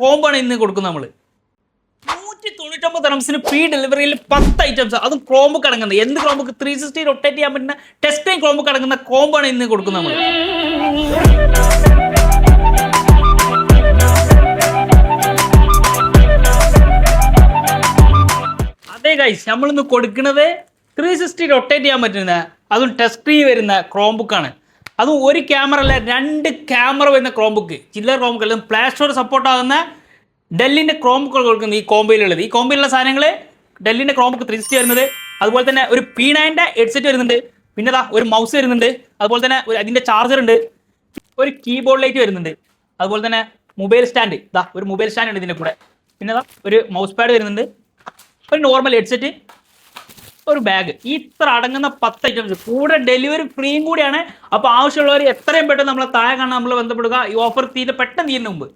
Combo ആണ് ഇന്ന് കൊടുക്കുന്നത് നമ്മൾ. 199 റംസിന് ഫ്രീ ഡെലിവറിയിൽ 10 ഐറ്റംസ്, അതും ക്രോംബുക്ക് അടങ്ങുന്നത്. എന്ത് ക്രോംബുക്ക്? 360 റൊട്ടേറ്റ് ചെയ്യാൻ പറ്റുന്ന ടെസ്റ്റ് ടൈം ക്രോംബുക്ക് അടങ്ങുന്ന കോംബോ ആണ് ഇന്ന് കൊടുക്കുന്നത് നമ്മൾ. അതേ ഗൈസ്, നമ്മളിന്ന് കൊടുക്കുന്നത് 360 റൊട്ടേറ്റ് ചെയ്യാൻ പറ്റുന്ന, അതും ടച്ച് സ്ക്രീൻ വരുന്ന ക്രോംബുക്കാണ്. അതും ഒരു ക്യാമറ അല്ല, 2 ക്യാമറ വരുന്ന ക്രോംബുക്ക്. ചില്ലർ ക്രോംബുക്ക് അല്ല, പ്ലേ സ്റ്റോർ സപ്പോർട്ട് ആകുന്ന ഡെല്ലിൻ്റെ ക്രോംബുക്കുകൾ കൊടുക്കുന്നത് ഈ കോംബോയിലുള്ളത്. ഈ കോംബോയിലുള്ള സാധനങ്ങൾ ഡെല്ലിൻ്റെ ക്രോംബുക്ക് 360 വരുന്നത്, അതുപോലെ തന്നെ ഒരു P9 ഹെഡ്സെറ്റ് വരുന്നുണ്ട്, പിന്നെ ഒരു മൗസ് വരുന്നുണ്ട്, അതുപോലെ തന്നെ അതിൻ്റെ ചാർജർ ഉണ്ട്, ഒരു കീബോർഡ് ലൈറ്റ് വരുന്നുണ്ട്, അതുപോലെ തന്നെ മൊബൈൽ സ്റ്റാൻഡ്, ഒരു മൊബൈൽ സ്റ്റാൻഡ് ഉണ്ട് ഇതിൻ്റെ കൂടെ, പിന്നെ ഒരു മൗസ് പാഡ് വരുന്നുണ്ട്, ഒരു നോർമൽ ഹെഡ്സെറ്റ്, ഒരു ബാഗ്. ഇത്ര അടങ്ങുന്ന 10 ഐറ്റംസ്, കൂടെ ഡെലിവറി ഫ്രീയും കൂടിയാണ്. അപ്പോൾ ആവശ്യമുള്ളവർ എത്രയും പെട്ടെന്ന് നമ്മളെ താഴെ കാണാൻ നമ്മൾ ബന്ധപ്പെടുക. ഈ ഓഫർ പെട്ടെന്ന് തീരുന്ന മുമ്പ്.